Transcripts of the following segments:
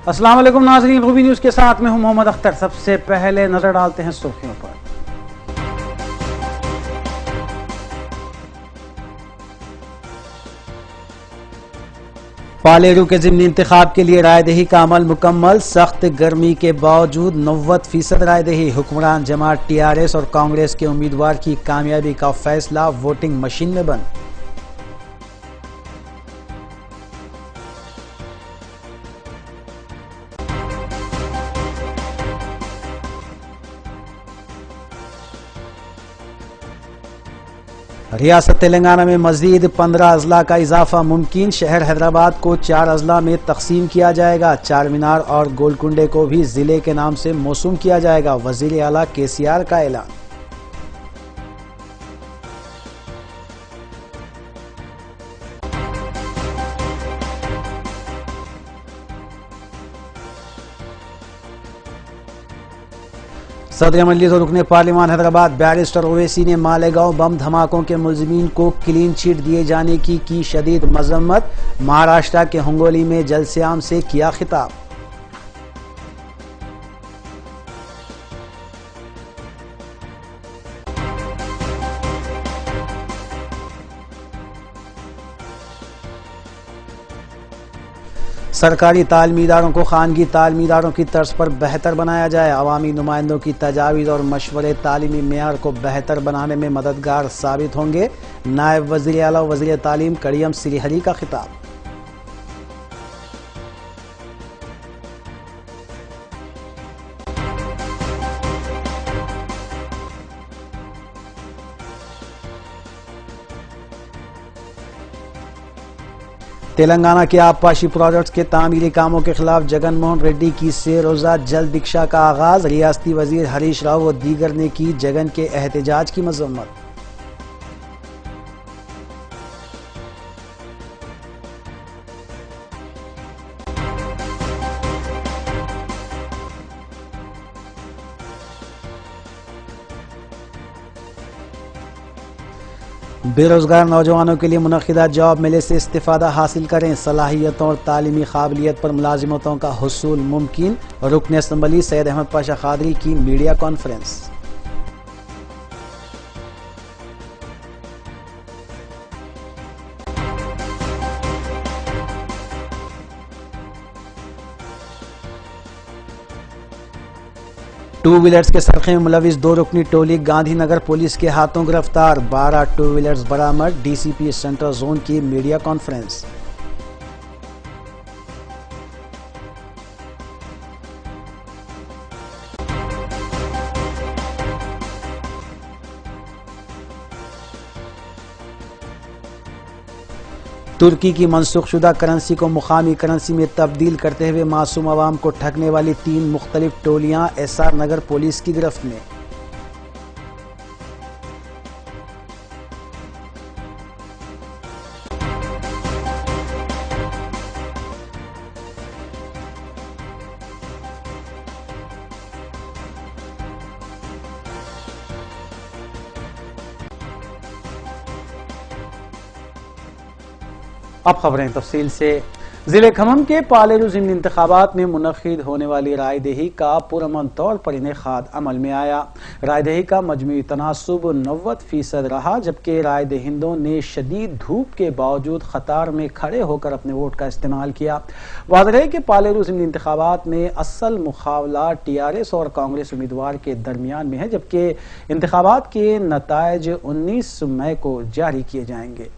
अस्सलाम वालेकुम नाज़रीन, रूबी न्यूज़ के साथ में हूं मोहम्मद अख्तर। सबसे पहले नजर डालते हैं सुर्खियों पर। पालेरू के ज़िमनी इंतखाब के लिए रायदही का अमल मुकम्मल। सख्त गर्मी के बावजूद 90% रायदही। हुक्मरान जमात टीआरएस और कांग्रेस के उम्मीदवार की कामयाबी का फैसला वोटिंग मशीन में बंद। रियासत तेलंगाना में मजीद 15 अजला का इजाफा मुमकिन। शहर हैदराबाद को 4 अजला में तकसीम किया जाएगा। चार मीनार और गोलकुंडे को भी जिले के नाम से मौसूम किया जाएगा। वजीर आला केसीआर का ऐलान। सदर मजलिस और रुकने पार्लिमान हैदराबाद बैरिस्टर ओवैसी ने मालेगांव बम धमाकों के मुलजिमीन को क्लीन चिट दिए जाने की शदीद मजम्मत। महाराष्ट्र के हिंगोली में जलसे-आम से किया खिताब। सरकारी तालीमी इदारों को खानगी तालीमी इदारों की तर्ज पर बेहतर बनाया जाए। अवामी नुमाइंदों की तजावीज़ और मशवरे तालीमी मेयार को बेहतर बनाने में मददगार साबित होंगे। नायब वज़ीर आला वज़ीर तालीम कड़ियम श्रीहरी का खिताब। तेलंगाना के आबपाशी प्रोजेक्ट्स के तामीरी कामों के खिलाफ जगन मोहन रेड्डी की 6 रोजा जल दीक्षा का आगाज। रियासती वजीर हरीश राव व दीगर ने की जगन के एहतजाज की मजम्मत। बेरोजगार नौजवानों के लिए मुनक्किदा जॉब मेले से इस्तिफादा हासिल करें। सलाहियतों और तालीमी काबिलियत पर मुलाजिमतों का हुसूल मुमकिन। रुकन असम्बली सैयद अहमद पाशा खादरी की मीडिया कॉन्फ्रेंस। टू व्हीलर्स के सरखे में मुलविस 2 रुकनी टोली गांधीनगर पुलिस के हाथों गिरफ्तार। 12 टू व्हीलर्स बरामद। डीसीपी सेंट्रल जोन की मीडिया कॉन्फ्रेंस। तुर्की की मनसूखशुदा करेंसी को मुकामी करेंसी में तब्दील करते हुए मासूम अवाम को ठगने वाली 3 मुख्तलिफ टोलियां एसआर नगर पुलिस की गिरफ्त में। अब खबरें तफसील से। जिले खम्मम के पालेरू ज़िमनी इंतखाबात में मुनक्किद होने वाली रायदही का पुरअमन तौर पर इनेखाद अमल में आया। रायदही का मजमूई तनासुब 90% रहा, जबकि राय दहिंदों ने शदीद धूप के बावजूद कतार में खड़े होकर अपने वोट का इस्तेमाल किया। वाज़ेह है कि पालेरू ज़िमनी इंतखाबात में असल मुकाबला टीआरएस और कांग्रेस उम्मीदवार के दरमियान में है, जबकि इंतखाबात के नताइज 19 मई को जारी किए जाएंगे।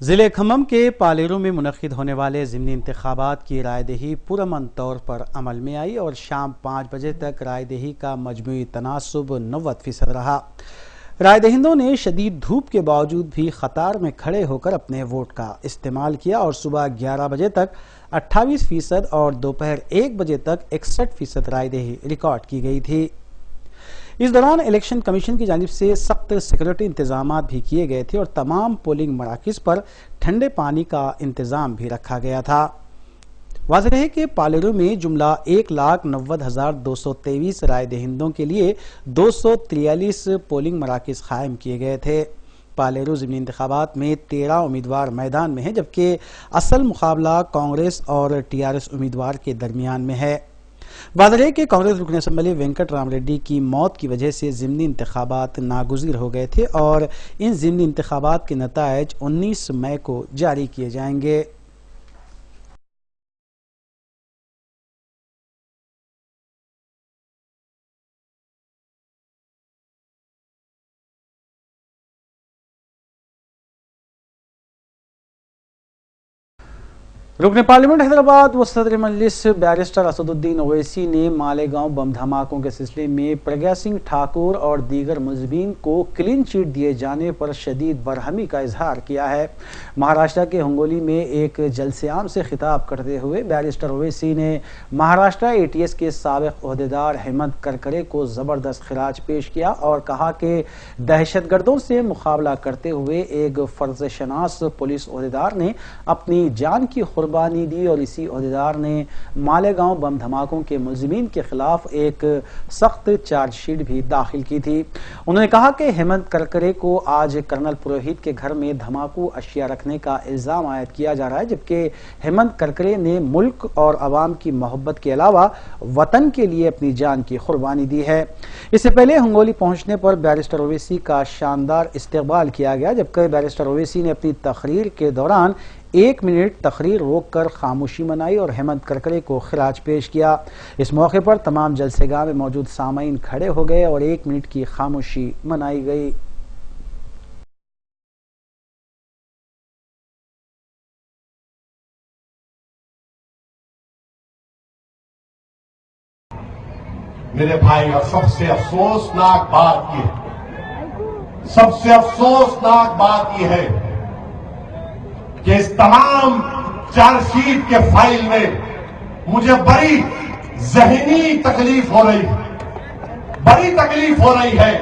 जिले खम्मम के पालेरू में मुनक्किद होने वाले ज़िमनी इंतखाबात की रायदही पुरअमन तौर पर अमल में आई और शाम 5 बजे तक रायदही का मजमूई तनासुब 90% रहा। रायदहिंदों ने शदीद धूप के बावजूद भी कतार में खड़े होकर अपने वोट का इस्तेमाल किया और सुबह 11 बजे तक 28% और दोपहर 1 बजे तक 61% रायदही रिकॉर्ड की गई थी। इस दौरान इलेक्शन कमीशन की जानिब से सख्त सिक्योरिटी इंतजाम भी किए गए थे और तमाम पोलिंग मराकज़ पर ठंडे पानी का इंतजाम भी रखा गया था। वाज़ेह है कि पालेरू में जुमला 1,90,223 राय दहिंदों के लिए 243 पोलिंग मराकज़ कायम किए गए थे। पालेरू ज़िमनी इंतखाबात में 13 उम्मीदवार मैदान में हैं, जबकि असल मुकाबला कांग्रेस और टीआरएस उम्मीदवार के दरमियान में है। वाज़ेह है कि कांग्रेस रुकन असम्बली वेंकट राम रेड्डी की मौत की वजह से ज़िमनी इंतखाबात नागुज़ीर हो गए थे और इन ज़िमनी इंतखाबात के नताइज 19 मई को जारी किए जाएंगे। रुकन पार्लियामेंट हैदराबाद व सदर मजलिस बैरिस्टर असदुद्दीन ओवैसी ने मालेगांव बम धमाकों के सिलसिले में प्रज्ञा सिंह ठाकुर और दीगर मुलज़िमीन को क्लीन चिट दिए जाने पर शदीद बरहमी का इजहार किया है। महाराष्ट्र के हिंगोली में एक जलसे आम से खिताब करते हुए बैरिस्टर ओवैसी ने महाराष्ट्र ATS के साबिक ओहदेदार हेमंत करकरे को ज़बरदस्त खिराज पेश किया और कहा कि दहशतगर्दों से मुकाबला करते हुए एक फ़र्ज़ शनास पुलिस ओहदेदार ने अपनी जान की कुर्बानी दी और इसी ओहदेदार ने मालेगांव बम धमाकों के मुलजिमीन के खिलाफ एक सख्त चार्जशीट भी दाखिल की थी। उन्होंने कहा कि हेमंत करकरे को आज कर्नल पुरोहित के घर में धमाकू अशिया रखने का इल्जाम आयद किया जा रहा है, जबकि हेमंत करकरे ने मुल्क और अवाम की मोहब्बत के अलावा वतन के लिए अपनी जान की कुर्बानी दी है। इससे पहले हिंगोली पहुंचने पर बैरिस्टर ओवैसी का शानदार इस्तकबाल किया गया, जबकि बैरिस्टर ओवैसी ने अपनी तकरीर के दौरान 1 मिनट तकरीर रोककर खामोशी मनाई और हेमंत करकरे को खिराज पेश किया। इस मौके पर तमाम जलसेगाह में मौजूद सामाईन खड़े हो गए और 1 मिनट की खामोशी मनाई गई। मेरे भाई, और सबसे अफसोसनाक बात यह है कि इस तमाम चार्जशीट के फाइल में मुझे बड़ी जहनी तकलीफ हो रही है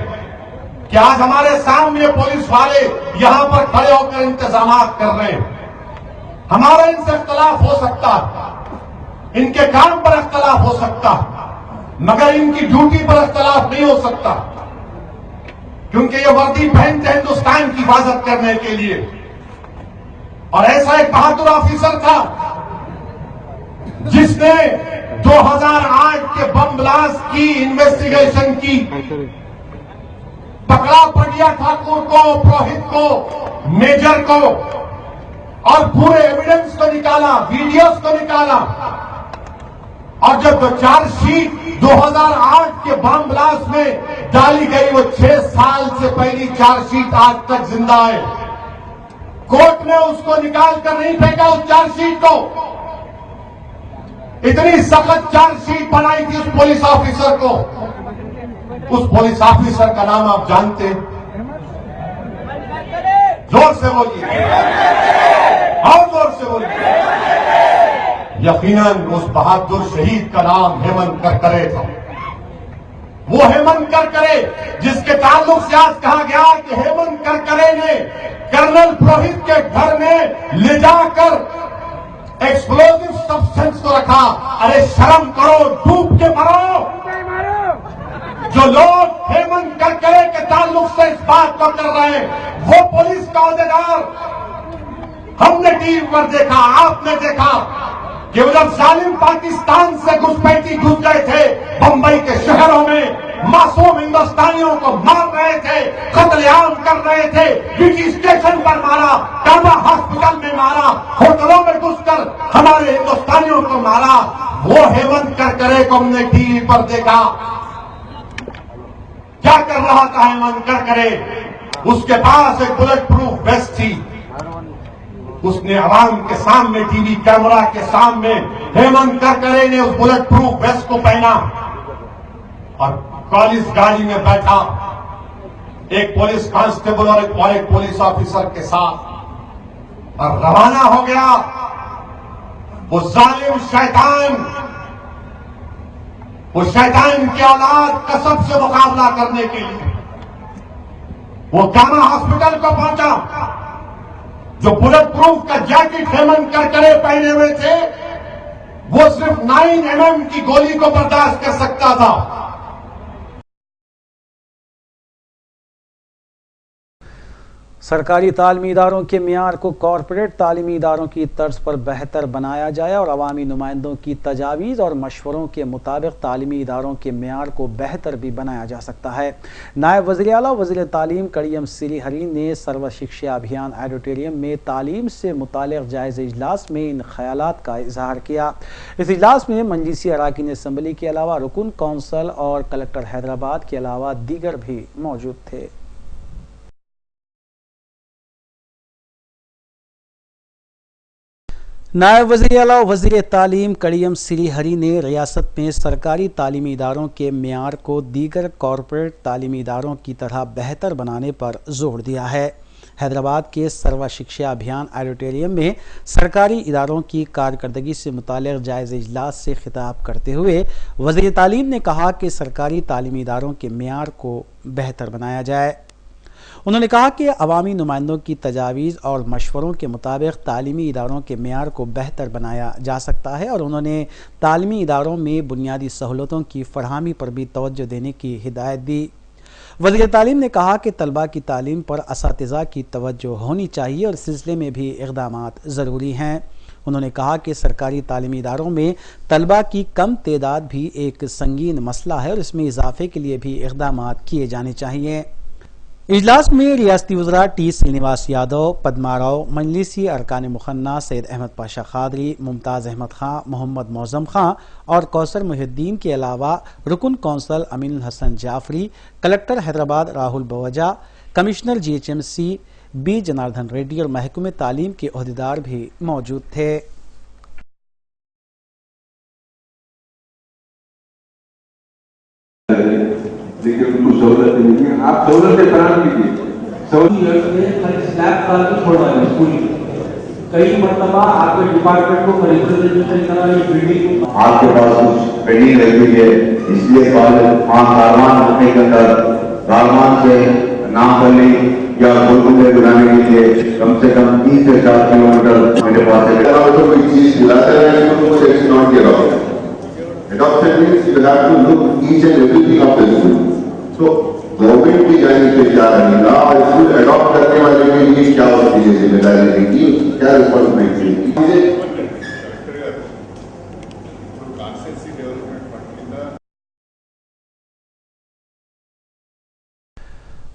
कि आज हमारे सामने पुलिस वाले यहां पर खड़े होकर इंतजाम कर रहे हैं। हमारा इनसे इख्तलाफ हो सकता, इनके काम पर इख्तलाफ हो सकता, मगर इनकी ड्यूटी पर इख्तलाफ नहीं हो सकता, क्योंकि ये वर्दी पहनते हैं हिंदुस्तान की हिफाजत करने के लिए। और ऐसा एक बहादुर ऑफिसर था जिसने 2008 के बम ब्लास्ट की इन्वेस्टिगेशन की, पकड़ा प्रज्ञा ठाकुर को, पुरोहित को, मेजर को और पूरे एविडेंस को निकाला, वीडियोस को निकाला। और जब चार्जशीट 2008 के बम ब्लास्ट में डाली गई, वो 6 साल से पहली चार्जशीट आज तक जिंदा है। कोर्ट ने उसको निकाल कर नहीं फेंका, उस चार्जशीट को। इतनी सख्त चार्जशीट बनाई थी उस पुलिस ऑफिसर को। उस पुलिस ऑफिसर का नाम आप जानते हैं? जोर से बोलिए, और जोर से बोलिए। यकीनन उस बहादुर शहीद का नाम हेमंत करकरे था। वो हेमंत करकरे जिसके ताल्लुक से आज कहा गया कि हेमंत करकरे ने कर्नल पुरोहित के घर में ले जाकर एक्सप्लोजिव सब्सटेंस को रखा। अरे शर्म करो, डूब के मरो। जो लोग हेमंत करकरे के ताल्लुक से इस बात को कर रहे हैं, वो पुलिस का ओहदेदार हमने टीवी पर देखा, आपने देखा कि वो जब जालिम पाकिस्तान से घुसपैठी घुस गए थे बंबई के शहरों में, मासूम हिंदुस्तानियों को मार रहे थे, कत्लेआम कर रहे थे, ड्यूटी स्टेशन पर मारा, काबा हॉस्पिटल में मारा, होटलों में घुसकर हमारे हिंदुस्तानियों को मारा। वो हेमंत करकरे को हमने टीवी पर देखा। क्या कर रहा था हेमंत करकरे? उसके पास एक बुलेट प्रूफ वेस्ट थी। उसने आवाम के सामने, टीवी कैमरा के सामने, हेमंत करकरे ने उस बुलेट प्रूफ वेस्ट को पहना और पुलिस गाड़ी में बैठा, एक पुलिस कांस्टेबल और एक पुलिस ऑफिसर के साथ, और रवाना हो गया वो जालिम शैतान, वो शैतान की औलाद कसब से मुकाबला करने के लिए। वो कामा हॉस्पिटल को पहुंचा। जो बुलेट प्रूफ का जैकेट हेमंत करकरे पहने हुए थे, वो सिर्फ 9mm की गोली को बर्दाश्त कर सकता था। सरकारी तालीमी इदारों के मियार को कॉरपोरेट तालीमी इदारों की तर्ज पर बेहतर बनाया जाए और अवामी नुमाइंदों की तजावीज़ और मशवरों के मुताबिक तालीमी इदारों के मियार को बेहतर भी बनाया जा सकता है। नायब वज़ीर आला वज़ीर तालीम कड़ियम सिरीहरी ने सर्व शिक्षा अभियान ऑडिटोरियम में तालीम से मुताल्लिक़ जायज़ इजलास में इन ख्यालात का इजहार किया। इस इजलास में मजलिसी अराकीन असम्बली के अलावा रुकन कौंसल और कलेक्टर हैदराबाद के अलावा दीगर भी मौजूद थे। नायब वज़ीर आला वज़ीर तालीम कड़ियम सिरीहरी ने रियासत में सरकारी तालीमी इदारों के मियार को दीगर कॉरपोरेट तालीमी इदारों की तरह बेहतर बनाने पर जोर दिया है। हैदराबाद के सर्व शिक्षा अभियान ऑडिटोरियम में सरकारी इदारों की कारकर्दगी से मुताल्लिक़ जायज़ इजलास से खिताब करते हुए वज़ीर तालीम ने कहा कि सरकारी तालीमी इदारों के मियार को बेहतर बनाया जाए। उन्होंने कहा कि अवामी नुमाइंदों की तजावीज़ और मशवरों के मुताबिक तालीमी इदारों के मियार को बेहतर बनाया जा सकता है और उन्होंने तालीमी इदारों में बुनियादी सहूलतों की फरहमी पर भी तवज्जो देने की हिदायत दी। वज़ीर तालीम ने कहा कि तलबा की तालीम पर असातिज़ा की तवज्जो होनी चाहिए और इस सिलसिले में भी इक़दामात ज़रूरी हैं। उन्होंने कहा कि सरकारी तालीमी इदारों में तलबा की कम तादाद भी एक संगीन मसला है और इसमें इजाफे के लिए भी इक़दामात किए जाने चाहिए। इजलास में रियासती वज़रा टी श्रीनिवास यादव, पद्मा राव, मजलिसी अरकान मुखन्ना सैयद अहमद पाशा खादरी, मुमताज़ अहमद खां, मोहम्मद मौज़म खां और कौसर मुहिद्दीन के अलावा रुकन council Aminul Hasan Jafri, collector Hyderabad Rahul Bojja, commissioner GHMC B Janardhan Reddy और महकमे तालीम के ओहदेदार भी मौजूद थे। लेकिन उनको सहूलत नहीं है, आप सहूलतें फराहम कीजिए। स्लैब का तो छोड़ा है स्कूल कई मरतबा आपके डिपार्टमेंट को रिप्रेजेंटेशन करा ये बिल्डिंग आपके पास कुछ पेंडिंग रह गई है, इसलिए वहाँ कारवान होने के अंदर कारवान से नामपल्ली या गोलकुंडे बुलाने के लिए कम से कम 3 से 4 किलोमीटर मेरे पास है। तो कोई चीज दिलाते हैं तो मुझे एक्शन नॉट किया Adoption means you will have to look each and everything of the school. So, government की जाने से क्या रहेगा, स्कूल अडॉप्ट करने वाले के लिए क्या होती है जिम्मेदारी रहेगी, क्या रिस्पॉन्सिबिलिटी रहेगी।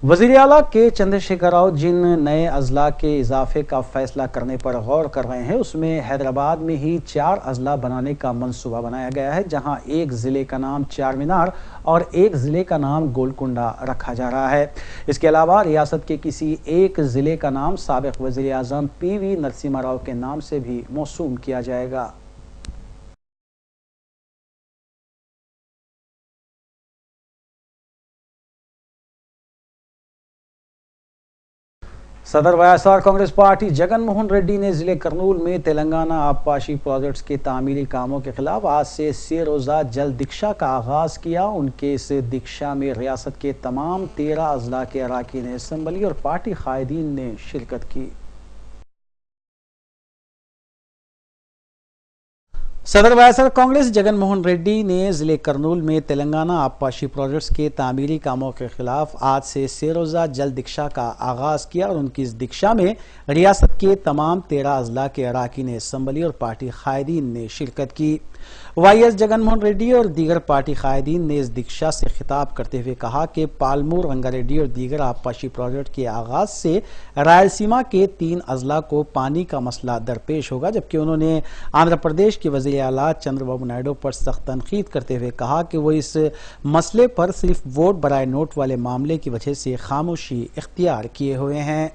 वज़ीर आला के चंद्रशेखर राव जिन नए अजला के इजाफे का फैसला करने पर गौर कर रहे हैं उसमें हैदराबाद में ही 4 अजला बनाने का मंसूबा बनाया गया है, जहां एक ज़िले का नाम चार मीनार और एक ज़िले का नाम गोलकुंडा रखा जा रहा है। इसके अलावा रियासत के किसी एक ज़िले का नाम साबिक़ वज़ीर आज़म PV नरसिम्हा राव के नाम से भी मौसूम किया जाएगा। सदर वाईएसआर कांग्रेस पार्टी जगन मोहन रेड्डी ने जिले करनूल में तेलंगाना आबपाशी प्रोजेक्ट्स के तामीरी कामों के खिलाफ आज से 3 रोज़ा जल दीक्षा का आगाज किया। उनके इस दीक्षा में रियासत के तमाम 13 अजला के अरकान असम्बली और पार्टी कायदीन ने शिरकत की। सदर वाईएसआर कांग्रेस जगन मोहन रेड्डी ने जिले करनूल में तेलंगाना आबपाशी प्रोजेक्ट्स के तामीरी कामों के खिलाफ आज से 3 रोज़ा जल दीक्षा का आगाज किया और उनकी इस दीक्षा में रियासत के तमाम 13 अजला के अरकान असम्बली और पार्टी कायदीन ने शिरकत की। YS जगन मोहन रेड्डी और दीगर पार्टी कायदीन ने इस दीक्षा से खिताब करते हुए कहा कि पालमूर, रंगारेड्डी और दीगर आबपाशी प्रोजेक्ट के आगाज से रायलसीमा के 3 अजला को पानी का मसला दरपेश होगा, जबकि उन्होंने आंध्र प्रदेश के वज़ीर आला चंद्रबाबू नायडू पर सख्त तनकीद करते हुए कहा कि वो इस मसले पर सिर्फ वोट बराए नोट वाले मामले की वजह से खामोशी इख्तियार किए हुए हैं।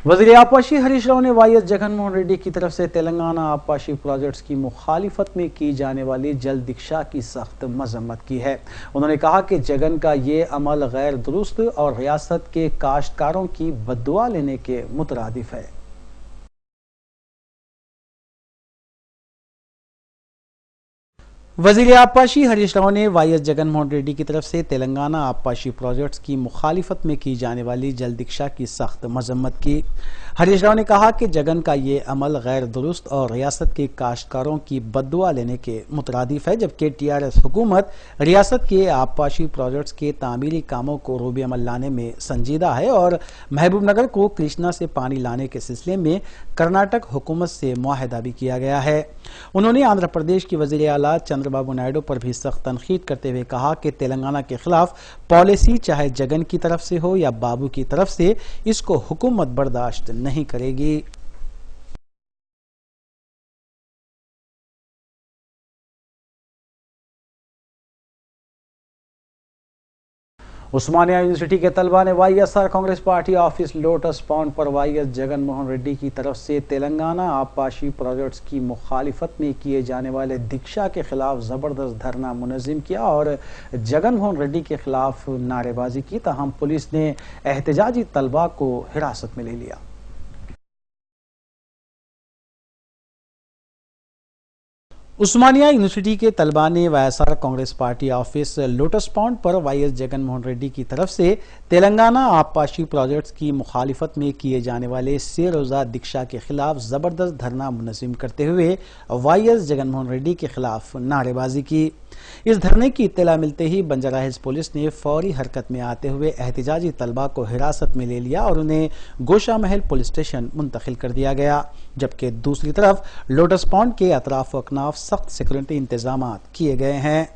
वज़ीर आबपाशी हरीश राव ने YS जगन मोहन रेड्डी की तरफ से तेलंगाना आबपाशी प्रोजेक्ट्स की मुखालिफत में की जाने वाली जल दीक्षा की सख्त मजम्मत की है। उन्होंने कहा कि जगन का ये अमल गैर दुरुस्त और रियासत के काश्तकारों की बद्दुआ लेने के मुतरादिफ है। वजीर आबपाशी हरीश राव ने वाईएस जगनमोहन रेड्डी की तरफ से तेलंगाना आबपाशी प्रोजेक्ट्स की मुखालिफत में की जाने वाली जलदीक्षा की सख्त मजम्मत की। हरीश राव ने कहा कि जगन का ये अमल गैर दुरुस्त और रियासत के काश्तकारों की बद्दुआ लेने के मुतरादिफ है, जबकि टीआरएस हुकूमत रियासत के आबपाशी प्रोजेक्ट्स के तामीरी कामों को रूबे अमल लाने में संजीदा है और महबूबनगर को कृष्णा से पानी लाने के सिलसिले में कर्नाटक हुकूमत से मुआहदा भी किया गया है। उन्होंने आंध्र प्रदेश की वजीर आला चंद्रबाबू नायडू पर भी सख्त तनकीद करते हुए कहा कि तेलंगाना के खिलाफ पॉलिसी चाहे जगन की तरफ से हो या बाबू की तरफ से, इसको हुकूमत बर्दाश्त नहीं करेगी। उस्मानिया यूनिवर्सिटी के तलबा ने YSR Congress party office lotus pond पर वाईएस जगनमोहन रेड्डी की तरफ से तेलंगाना आबपाशी प्रोजेक्ट्स की मुखालिफत में किए जाने वाले दीक्षा के खिलाफ जबरदस्त धरना मुनज़्ज़म किया और जगनमोहन रेड्डी के खिलाफ नारेबाजी की। ताहम पुलिस ने एहतजाजी तलबा को हिरासत में ले लिया। उस्मानिया यूनिवर्सिटी के तलबा ने YSR Congress party office lotus pond पर वाईएस जगनमोहन रेड्डी की तरफ से तेलंगाना आबपाशी प्रोजेक्ट्स की मुखालिफत में किए जाने वाले 6 रोज़ा दीक्षा के खिलाफ जबरदस्त धरना मुनज़्ज़म करते हुए वाईएस जगनमोहन रेड्डी के खिलाफ नारेबाजी की। इस धरने की इत्तला मिलते ही बंजारा हिल्स पुलिस ने फौरी हरकत में आते हुए एहतजाजी तलबा को हिरासत में ले लिया और उन्हें गोशा महल पुलिस स्टेशन मुंतकिल कर दिया गया, जबकि दूसरी तरफ लोटस पॉन्ड के अतराफ व अकनाफ सख्त सिक्योरिटी इंतजाम किए गए हैं।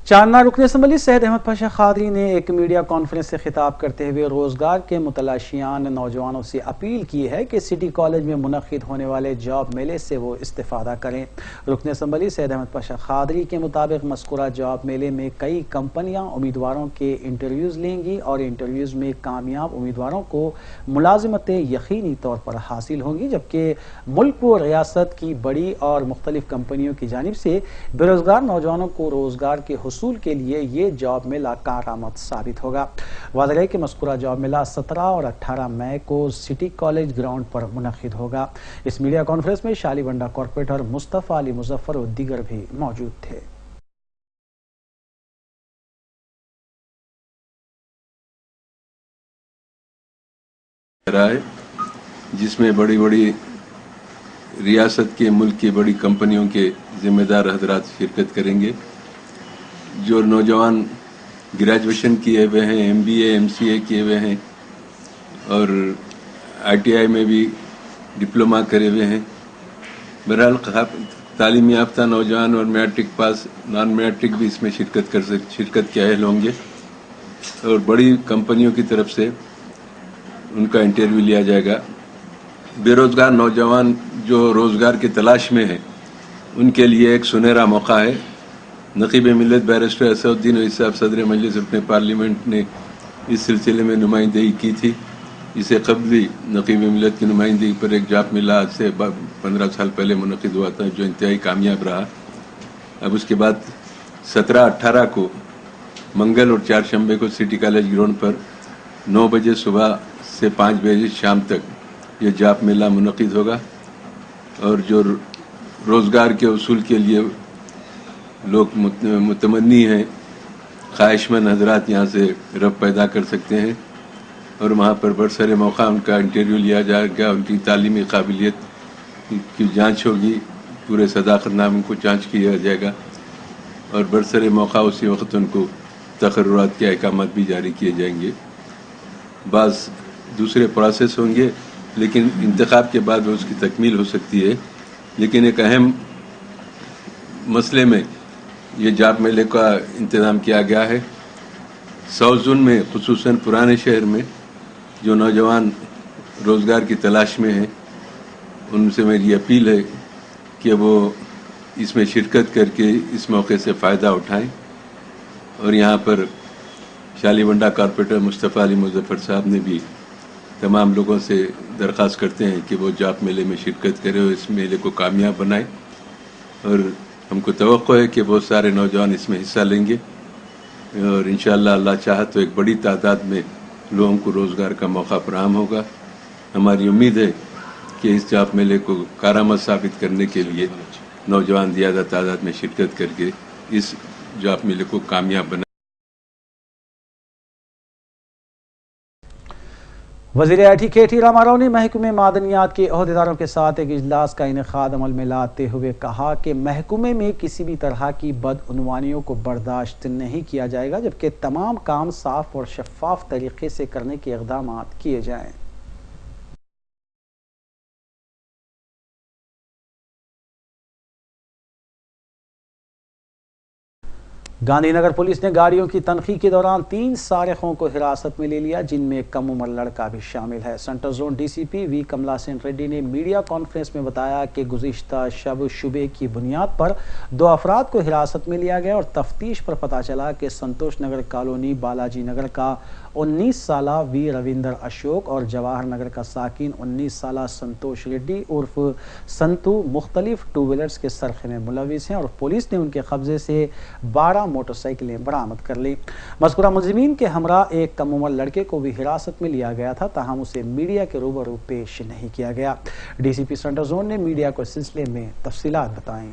चांदना रुकन असम्बली सैयद अहमद पाशा खादरी ने एक मीडिया कॉन्फ्रेंस से खिताब करते हुए रोजगार के मुतलाशियान नौजवानों से अपील की है कि सिटी कॉलेज में मुनक्किद होने वाले जॉब मेले से वो इस्तेफादा करें। रुकन असम्बली सैयद अहमद पाशा खादरी के मुताबिक मज़कूरा जॉब मेले में कई कंपनियां उम्मीदवारों के इंटरव्यूज़ लेंगी और इंटरव्यूज़ में कामयाब उम्मीदवारों को मुलाजिमतें यकीनी तौर पर हासिल होंगी, जबकि मुल्क व रियासत की बड़ी और मुख्तलिफ कंपनियों की जानिब से बेरोजगार नौजवानों को रोजगार के हुसूल के लिए ये जॉब मेला कारआमद साबित होगा। वाज़ेह है कि मज़कूरा जॉब मेला 17 और 18 मई को सिटी कॉलेज ग्राउंड पर मुनक्किद होगा। इस मीडिया कॉन्फ्रेंस में शालीबंडा कॉर्पोरेटर मुस्तफ़ा अली मुजफ्फर और दीगर भी मौजूद थे। जिसमें बड़ी बड़ी रियासत के मुल्क की बड़ी कंपनियों के जिम्मेदार हजरात शिरकत करेंगे। जो नौजवान ग्रेजुएशन किए हुए हैं, MBA MCA किए हुए हैं और ITI में भी डिप्लोमा करे हुए हैं, बहरहाल तालीम याफ्ता नौजवान और मैट्रिक पास नॉन मैट्रिक भी इसमें शिरकत के अहल होंगे और बड़ी कंपनियों की तरफ से उनका इंटरव्यू लिया जाएगा। बेरोजगार नौजवान जो रोजगार की तलाश में हैं उनके लिए एक सुनहरा मौका है। नकीब मिल्लत बैरिस्टर असदुद्दीन ओवैसी साहब सदर मजलिस अपने पार्लियामेंट ने इस सिलसिले में नुमाइंदगी की थी। इससे कबल भी नकीब मिल्लत की नुमाइंदगी पर एक जॉब मेला आज से 15 साल पहले मुनक़िद हुआ था, जो इंतहाई कामयाब रहा। अब उसके बाद 17-18 को मंगल और 4 शंबे को सिटी कॉलेज ग्राउंड पर 9 बजे सुबह से 5 बजे शाम तक ये जॉब मेला मुनक़िद होगा और जो रोज़गार के उसूल के लिए लोग मुतमन्नी हैं, ख्वाहिशमंद हजरात यहाँ से रब पैदा कर सकते हैं और वहाँ पर बड़े सारे मौका उनका इंटरव्यू लिया जाएगा, उनकी तालीमी काबिलियत की जांच होगी, पूरे सदाकतनामे को जांच किया जाएगा और बड़े सारे मौका उसी वक्त उनको तकर्रुरात के अहकामात भी जारी किए जाएंगे। बाज़ दूसरे प्रोसेस होंगे, लेकिन इंतखाब के बाद वो उसकी तकमील हो सकती है। लेकिन एक अहम मसले में ये जाप मेले का इंतज़ाम किया गया है। साउथ जोन में खुसूसन पुराने शहर में जो नौजवान रोज़गार की तलाश में हैं, उनसे मेरी अपील है कि वो इसमें शिरकत करके इस मौके से फ़ायदा उठाएं। और यहाँ पर शालीबंडा कॉर्पोरेटर मुस्तफ़ा अली मुज़फ़्फ़र साहब ने भी तमाम लोगों से दरख्वास्त करते हैं कि वो जाप मेले में शिरकत करें और इस मेले को कामयाब बनाएं। और हमको तवक्को है कि बहुत सारे नौजवान इसमें हिस्सा लेंगे और इंशाअल्लाह अल्लाह चाहा तो एक बड़ी तादाद में लोगों को रोज़गार का मौका फराहम होगा। हमारी उम्मीद है कि इस जाप मेले को कारामद साबित करने के लिए नौजवान ज़्यादा तादाद में शिरकत करके इस जाप मेले को कामयाब बना। वज़ीर आई.टी. के.टी. रामाराव ने महकमे मादनियात के अहदेदारों के साथ एक इजलास का इनेकाद अमल में लाते हुए कहा कि महकमे में किसी भी तरह की बदउनवानियों को बर्दाश्त नहीं किया जाएगा, जबकि तमाम काम साफ और शफाफ तरीके से करने के इक़दाम किए जाएं। गांधीनगर पुलिस ने गाड़ियों की तनखी के दौरान 3 सारिकों को हिरासत में ले लिया, जिनमें एक कम उम्र लड़का भी शामिल है। सेंट्रल जोन डीसीपी वी कमला सेन रेड्डी ने मीडिया कॉन्फ्रेंस में बताया कि गुज़िश्ता शब शुबे की बुनियाद पर 2 अफराद को हिरासत में लिया गया और तफ्तीश पर पता चला कि संतोष नगर कॉलोनी बालाजी नगर का 19 साला वी रविंदर अशोक और जवाहर नगर का साकिन 19 साला संतोष रेड्डी उर्फ संतू मुख्तलिफ 2 व्हीलर्स के सरखे में मुलविस हैं और पुलिस ने उनके कब्जे से 12 मोटरसाइकिलें बरामद कर ली। मज़कूरा मुलज़िमीन के हमरा एक कम उम्र लड़के को भी हिरासत में लिया गया था, ताहम उसे मीडिया के रूबरू पेश नहीं किया गया। डीसीपी सेंट्रल जोन ने मीडिया को इस सिलसिले में तफसीलात बताईं।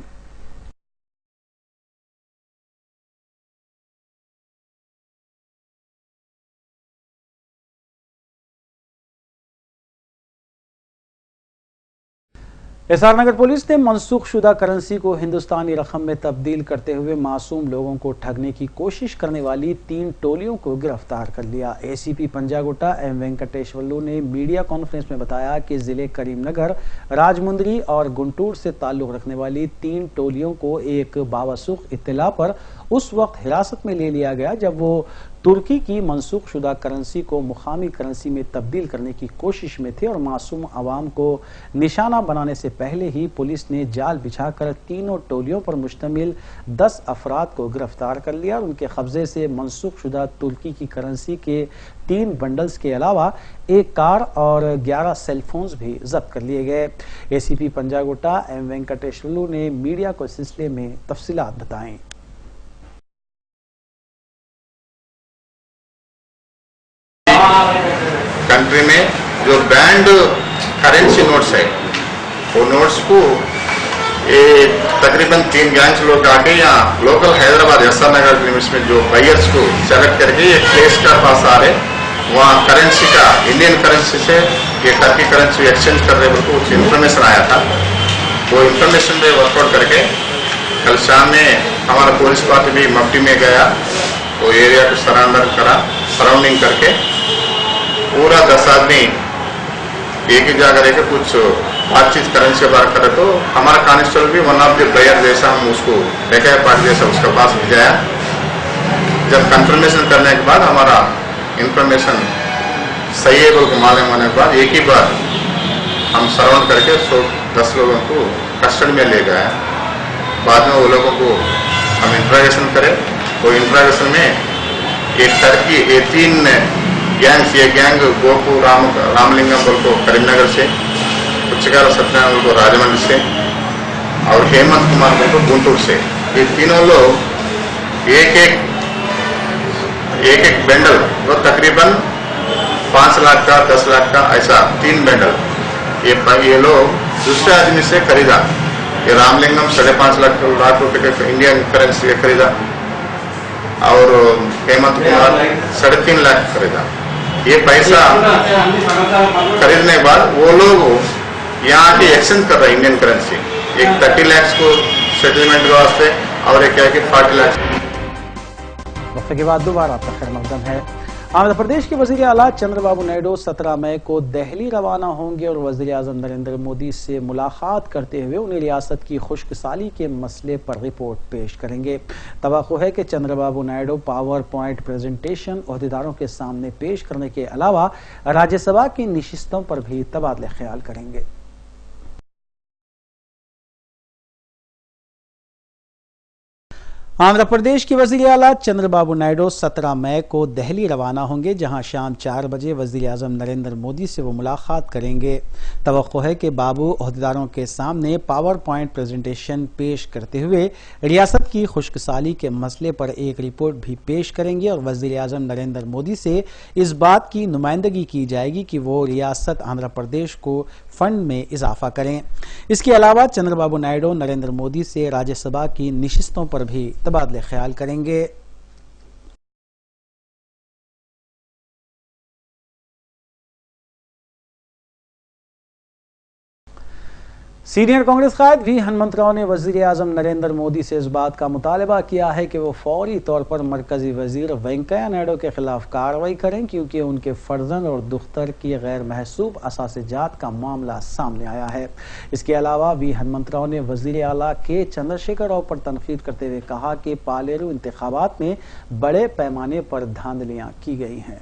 एसआर नगर पुलिस ने मनसूख शुदा करेंसी को हिंदुस्तानी रकम में तब्दील करते हुए मासूम लोगों को ठगने की कोशिश करने वाली 3 टोलियों को गिरफ्तार कर लिया। एसीपी पंजागुट्टा एम वेंकटेश्वरलू ने मीडिया कॉन्फ्रेंस में बताया कि जिले करीमनगर, राजमुंदरी और गुंटूर से ताल्लुक रखने वाली 3 टोलियों को एक बावसूख इत्तला पर उस वक्त हिरासत में ले लिया गया जब वो तुर्की की मनसूख शुदा करेंसी को मुकामी करेंसी में तब्दील करने की कोशिश में थे और मासूम आवाम को निशाना बनाने से पहले ही पुलिस ने जाल बिछाकर तीनों टोलियों पर मुश्तमिल 10 अफराद को गिरफ्तार कर लिया और उनके कब्जे से मनसूख शुदा तुर्की की करेंसी के 3 बंडल्स के अलावा एक कार और 11 सेलफोन्स भी जब्त कर लिए गए। एसीपी पंजागुट्टा एम वेंकटेश्वरलू ने मीडिया को इस सिलसिले में तफसीलात बताएं। कंट्री में जो बैंड करेंसी नोट्स है, वो नोट्स को ये तकरीबन 3 गैंग्स लोग आके यहाँ लोकल हैदराबाद एसआर नगर लिमिट्स में जो बायर्स को सेलेक्ट करके एक प्लेस का पास आ रहे, वहाँ करेंसी का इंडियन करेंसी से ये टर्की करेंसी एक्सचेंज कर रहे को कुछ इन्फॉर्मेशन आया था। वो इन्फॉर्मेशन पे वर्कआउट करके कल शाम में हमारा पुलिस पार्टी भी मफ्टी में गया, वो एरिया को सराउंडिंग करके पूरा 10 आदमी एक ही जगह रहकर कुछ बातचीत करेंसी के बारे करे, तो हमारा कांस्टेबल भी वन ऑफ द प्लेयर जैसा हम उसको देखा पार्टी जैसा उसके पास भिजाया। जब कंफर्मेशन करने के बाद हमारा इंफॉर्मेशन सही है बोल को मालूम होने के बाद एक ही बार हम सराउंड करके 10 लोगों को कस्टडी में ले गए। बाद में वो लोगों को हम इंट्रोगेशन करें, वो इंट्रोगेशन में एक टर्की ये 3 गैंग्स, ये गैंग गोपू रामलिंगम बोल को करीमनगर से, पुच्चगार सत्यनारायण बोल को राजमंड्री से और हेमंत कुमार बोल को गुंटूर से, ये तीनों लोग एक एक बैंडल वो तकरीबन 5 लाख का 10 लाख का ऐसा 3 बैंडल ये लोग दूसरे आदमी से खरीदा। ये रामलिंगम 5.5 लाख रुपए के इंडियन करेंसी खरीदा और हेमंत कुमार 3.5 लाख खरीदा। ये पैसा खरीदने के बाद वो लोग यहाँ की एक्सचेंज कर रहे हैं इंडियन करेंसी, एक 30 लाख को सेटलमेंट के वास्ते और एक क्या कि 40 लाख। वक्त के बाद दोबारा आपका खैर मकदम है। आंध्र प्रदेश के वजीर आला चंद्रबाबू नायडू 17 मई को दिल्ली रवाना होंगे और वजीर आजम नरेंद्र मोदी से मुलाकात करते हुए उन्हें रियासत की खुशकसाली के मसले पर रिपोर्ट पेश करेंगे। तवक्को है कि Chandrababu Naidu power point presentation ओहदेदारों के सामने पेश करने के अलावा राज्यसभा की नशिस्तों पर भी तबादले ख्याल करेंगे। आंध्र प्रदेश के वजीर आला चंद्रबाबू नायडू 17 मई को दिल्ली रवाना होंगे, जहां शाम 4 बजे वजीर आजम नरेंद्र मोदी से वो मुलाकात करेंगे। तवक्को है कि बाबू ओहदेदारों के सामने पावर पॉइंट प्रेजेंटेशन पेश करते हुए रियासत की खुशकसाली के मसले पर एक रिपोर्ट भी पेश करेंगे और वजीर आजम नरेंद्र मोदी से इस बात की नुमाइंदगी की जाएगी कि वो रियासत आंध्र प्रदेश को फंड में इजाफा करें। इसके अलावा चंद्रबाबू नायडू नरेंद्र मोदी से राज्यसभा की नशिस्तों पर भी तबादले ख्याल करेंगे। सीनियर कांग्रेस कायद वी हनुमंतराव ने वजीर आजम नरेंद्र मोदी से इस बात का मुतालबा किया है कि वो फौरी तौर पर मरकजी वजीर वेंकैया नायडू के खिलाफ कार्रवाई करें, क्योंकि उनके फर्जंद और दुख्तर की गैर महसूब असासे-जात का मामला सामने आया है। इसके अलावा वी हनुमंतराव ने वजीर आला के चंद्रशेखर राव पर तनकीद करते हुए कहा कि पालेरू इंतखाबात में बड़े पैमाने पर धांधलियां की गई हैं।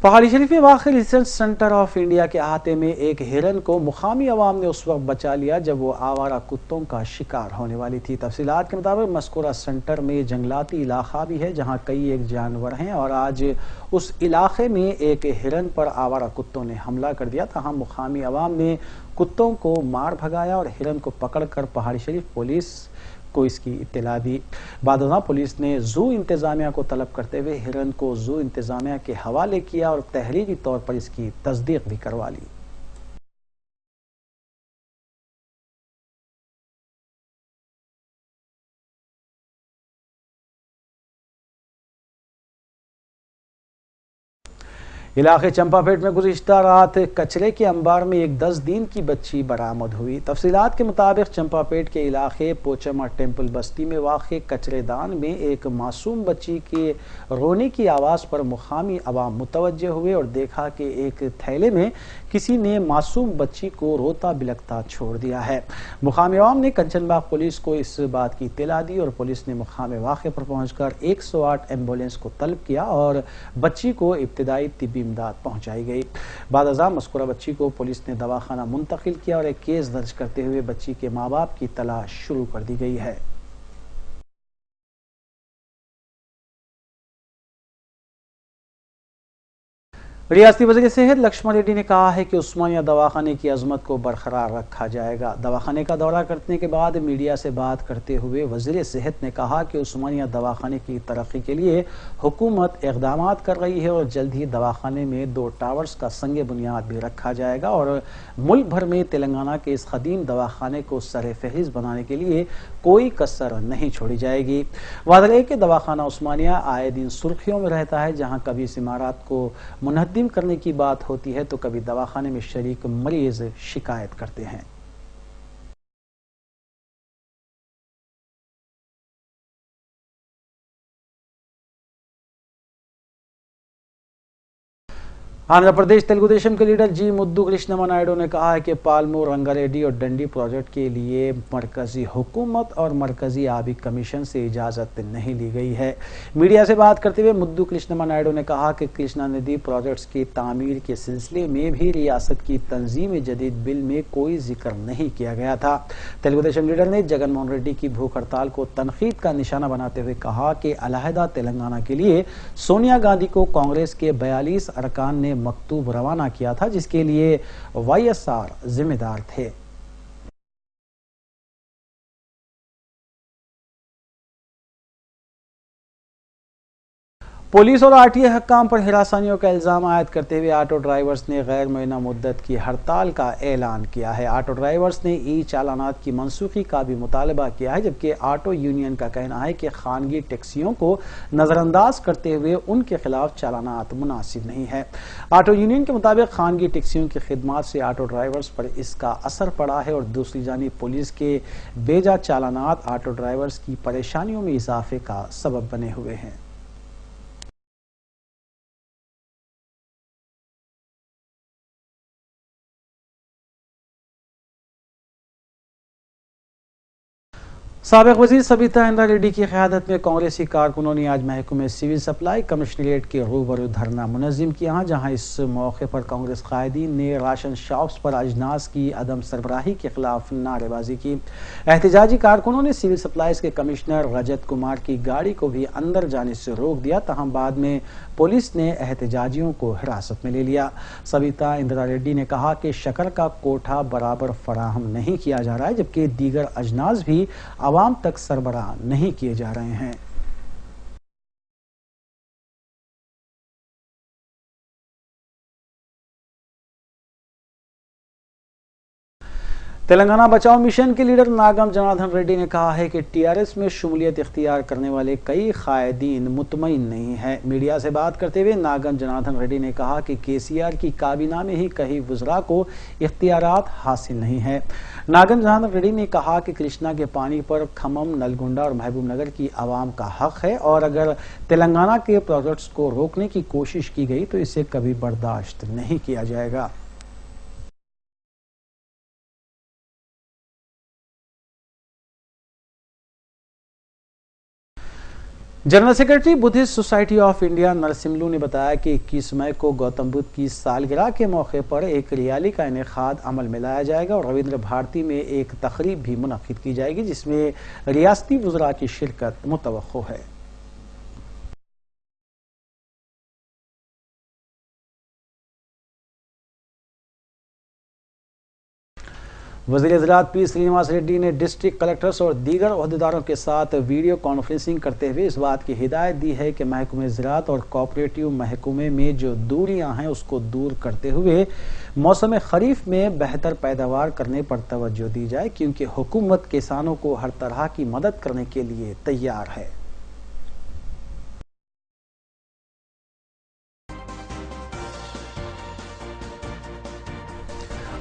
पहाड़ी शरीफ में वाक़ रिसर्च सेंटर ऑफ इंडिया के अहाते में एक हिरन को मुकामी अवाम ने उस वक्त बचा लिया जब वो आवारा कुत्तों का शिकार होने वाली थी। तफसीलात के मुताबिक मस्कुरा सेंटर में जंगलाती इलाका भी है जहां कई एक जानवर हैं और आज उस इलाके में एक हिरन पर आवारा कुत्तों ने हमला कर दिया। तहाँ मुकामी अवाम ने कुत्तों को मार भगाया और हिरन को पकड़कर पहाड़ी शरीफ पुलिस को इसकी इत्तला दी। बादशाह पुलिस ने जू इंतजामिया को तलब करते हुए हिरन को जू इंतजामिया के हवाले किया और तहरीरी तौर पर इसकी तस्दीक भी करवा ली। इलाके चंपापेट में गुज़िश्ता रात कचरे के अंबार में एक 10 दिन की बच्ची बरामद हुई। तफसीलात के मुताबिक चंपापेट के इलाके पोचमा टेम्पल बस्ती में वाक़े कचरेदान में एक मासूम बच्ची के रोने की आवाज़ पर मुकामी अवाम मुतवज्जे हुए और देखा कि एक थैले में किसी ने मासूम बच्ची को रोता बिलखता छोड़ दिया है। मुकामी अवाम ने कंचनबाग पुलिस को इस बात की इत्तला दी और पुलिस ने मुकामी वाक़े पर पहुंचकर 108 एम्बुलेंस को तलब किया और बच्ची को इब्तिदाई तिब्बी इमदाद पहुंचाई गई। बाद अज़ां मस्कुरा बच्ची को पुलिस ने दवाखाना मुंतकिल किया और एक केस दर्ज करते हुए बच्ची के माँ बाप की तलाश शुरू कर दी गई है। रियासती वज़ीर सेहत लक्ष्मण रेड्डी ने कहा है कि उस्मानिया दवाखाने की अजमत को बरकरार रखा जाएगा। दवाखाने का दौरा करने के बाद मीडिया से बात करते हुए वज़ीर सेहत ने कहा कि उस्मानिया दवाखाने की तरक्की के लिए हुकूमत इक़दाम कर रही है और जल्द ही दवाखाने में 2 टावर्स का संग बुनियाद भी रखा जाएगा और मुल्क भर में तेलंगाना के इस कदीम दवाखाने को सर फहरिस्त बनाने के लिए कोई कसर नहीं छोड़ी जाएगी। वाज़ेह है कि दवाखाना उस्मानिया आए दिन सुर्खियों में रहता है, जहाँ कभी इस इमारत को मुनहद्दिम करने की बात होती है तो कभी दवाखाने में शरीक मरीज शिकायत करते हैं। आंध्र प्रदेश तेलुगु देशम के लीडर जी मुद्दू कृष्णमा नायडू ने कहा है कि पालमूर रंगारेड्डी और डंडी प्रोजेक्ट के लिए मरकजी हुकूमत और मरकजी आबी कमीशन से इजाज़त नहीं ली गई है। मीडिया से बात करते हुए मुद्दू कृष्णमा नायडू ने कहा कि कृष्णा नदी प्रोजेक्ट्स की तामीर के सिलसिले में भी रियासत की तंजीम जदीद बिल में कोई जिक्र नहीं किया गया था। तेलुगु देशम लीडर ने जगनमोहन रेड्डी की भूख हड़ताल को तनकीद का निशाना बनाते हुए कहा कि अलहदा तेलंगाना के लिए सोनिया गांधी को कांग्रेस के 42 अरकान ने मकतूब रवाना किया था, जिसके लिए वाईएसआर जिम्मेदार थे। पुलिस और आरटीए हक्काम पर हिरासानियों का इल्जाम आयद करते हुए ऑटो ड्राइवर्स ने गैर मुअय्यना मुद्दत की हड़ताल का ऐलान किया है। ऑटो ड्राइवर्स ने ई चालानात की मनसूखी का भी मुतालबा किया है, जबकि ऑटो यूनियन का कहना है कि खानगी टैक्सियों को नजरअंदाज करते हुए उनके खिलाफ चालानात मुनासिब नहीं है। ऑटो यूनियन के मुताबिक खानगी टैक्सियों की खिदमात से ऑटो ड्राइवर्स पर इसका असर पड़ा है और दूसरी जानिब पुलिस के बेजा चालानात ऑटो ड्राइवर्स की परेशानियों में इजाफे का सबब बने हुए हैं। साबिक वजीर सबिता इंदिरा रेड्डी की क़यादत में कांग्रेसी कारकुनों ने आज महकमे सिविल सप्लाई कमिश्नरेट के रूबरू धरना मुनज़्ज़म किया, जहां इस मौके पर कांग्रेस कायदीन ने राशन शॉप्स पर अजनास की अदम सरबराही के खिलाफ नारेबाजी की। एहतजाजी कारकुनों ने सिविल सप्लाईज के कमिश्नर रजत कुमार की गाड़ी को भी अंदर जाने से रोक दिया, तहम बाद में पुलिस ने एहतजाजियों को हिरासत में ले लिया। सबिता इंदिरा रेड्डी ने कहा कि शक्कर का कोठा बराबर फराहम नहीं किया जा रहा है, जबकि दीगर अजनास भी आवाम तक सरबराह नहीं किए जा रहे हैं। तेलंगाना बचाओ मिशन के लीडर नागम जनार्दन रेड्डी ने कहा है कि टीआरएस में शमूलियत इख्तियार करने वाले कई कायदीन मुतमईन नहीं है। मीडिया से बात करते हुए नागम जनार्दन रेड्डी ने कहा कि केसीआर की काबीना में ही कई वज़रा को इख्तियारात हासिल नहीं है। नागम जनार्दन रेड्डी ने कहा कि कृष्णा के पानी पर खम्मम, नलगोंडा और महबूब नगर की आवाम का हक है और अगर तेलंगाना के प्रोजेक्ट्स को रोकने की कोशिश की गई तो इसे कभी बर्दाश्त नहीं किया जाएगा। General secretary Buddhist society of India Narsimlu ने बताया कि 21 मई को गौतम बुद्ध की सालगिरह के मौके पर एक रैली का इनेकाद अमल में लाया जाएगा और रविंद्र भारती में एक तकरीब भी मुनक्किद की जाएगी, जिसमें रियासती वज़रा की शिरकत मुतवक्को है। वज़ीर ज़राअत पी श्रीनिवास रेड्डी ने डिस्ट्रिक्ट कलेक्टर्स और दीगर ओहदेदारों के साथ वीडियो कॉन्फ्रेंसिंग करते हुए इस बात की हिदायत दी है कि महकमे ज़राअत और कोऑपरेटिव महकमे में जो दूरियां हैं उसको दूर करते हुए मौसम खरीफ में बेहतर पैदावार करने पर तवज्जो दी जाए, क्योंकि हुकूमत किसानों को हर तरह की मदद करने के लिए तैयार है।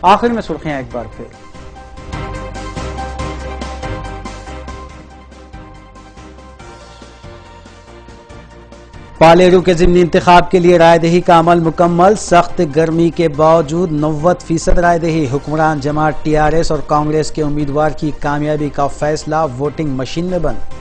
आखिर में सुर्खियां एक बार फिर। पालेरू के ज़िमनी इंतखाब के लिए रायदही का अमल मुकम्मल। सख्त गर्मी के बावजूद 90% रायदही। हुक्मरान जमात टीआरएस और कांग्रेस के उम्मीदवार की कामयाबी का फैसला वोटिंग मशीन में बंद।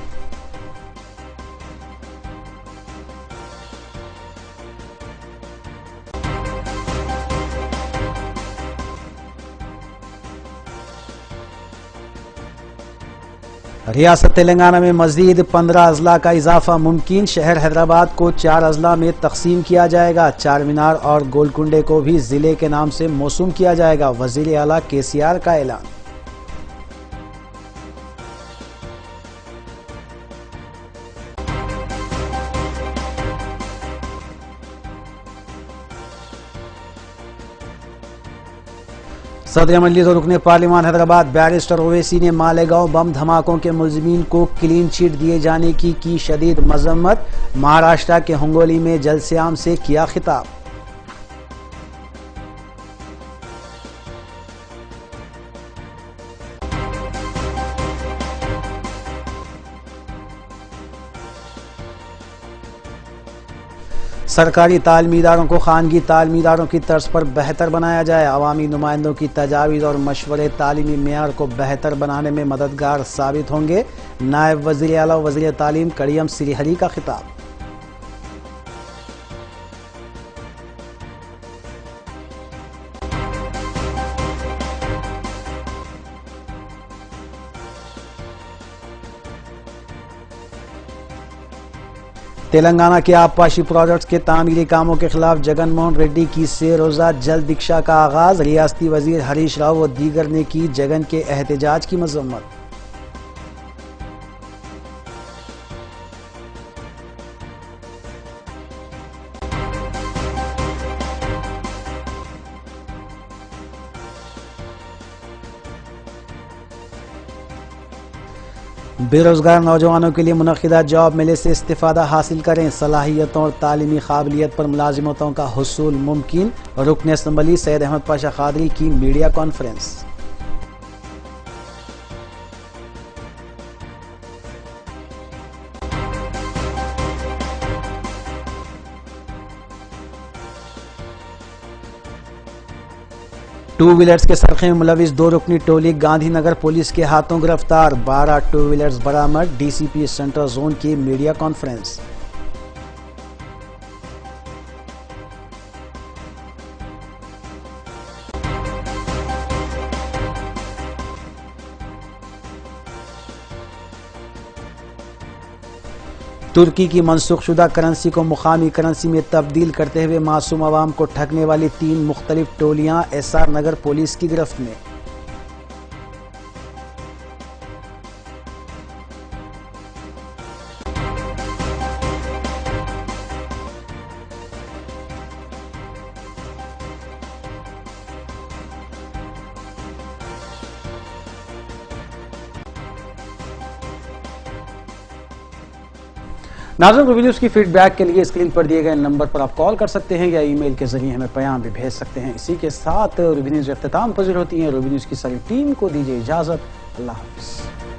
रियासत तेलंगाना में मजीद 15 अजला का इजाफा मुमकिन। शहर हैदराबाद को 4 अजला में तकसीम किया जाएगा। चार मीनार और गोलकुंडे को भी जिले के नाम से मौसूम किया जाएगा। वजीर आला केसीआर का ऐलान। सदर मजलिस और रुकने पार्लिमान हैदराबाद बैरिस्टर ओवैसी ने मालेगांव बम धमाकों के मुलजिमीन को क्लीन चिट दिए जाने की शदीद मजम्मत। महाराष्ट्र के हिंगोली में जलसे-आम से किया खिताब। सरकारी तालीमी इदारों को खानगी तालीमी इदारों की तर्ज पर बेहतर बनाया जाए। अवामी नुमाइंदों की तजावीज़ और मशवरे तालीमी मेयार को बेहतर बनाने में मददगार साबित होंगे। नायब वज़ीर आला वज़ीर तालीम कड़ियम श्रीहरी का खिताब। तेलंगाना के आबपाशी प्रोजेक्ट्स के तामीरी कामों के खिलाफ जगन मोहन रेड्डी की 6 रोजा जल दीक्षा का आगाज। रियासती वजीर हरीश राव व दीगर ने की जगन के एहतजाज की मजम्मत। बेरोजगार नौजवानों के लिए मुनक्किदा जॉब मेले से इस्तिफादा हासिल करें, सलाहियतों और तालीमी काबिलियत पर मुलाजिमतों का हुसूल मुमकिन। रुकन असम्बली सैयद अहमद पाशा कादरी की मीडिया कॉन्फ्रेंस। टू व्हीलर्स के सरखे में मुलविस 2 रुकनी टोली गांधीनगर पुलिस के हाथों गिरफ्तार। 12 टू व्हीलर्स बरामद। डीसीपी सेंट्रल जोन की मीडिया कॉन्फ्रेंस। तुर्की की मनसूखशुदा करेंसी को मुकामी करेंसी में तब्दील करते हुए मासूम अवाम को ठगने वाली 3 मुख्तलिफ टोलियां एसआर नगर पुलिस की गिरफ्त में। नाज़रीन, रूबी न्यूज़ की फीडबैक के लिए स्क्रीन पर दिए गए नंबर पर आप कॉल कर सकते हैं या ईमेल के जरिए हमें पैगाम भी भेज सकते हैं। इसी के साथ रूबी न्यूज़ इख्तिताम पज़ीर होती है। रूबी न्यूज़ की सारी टीम को दीजिए इजाज़त। अल्लाह हाफ़िज़।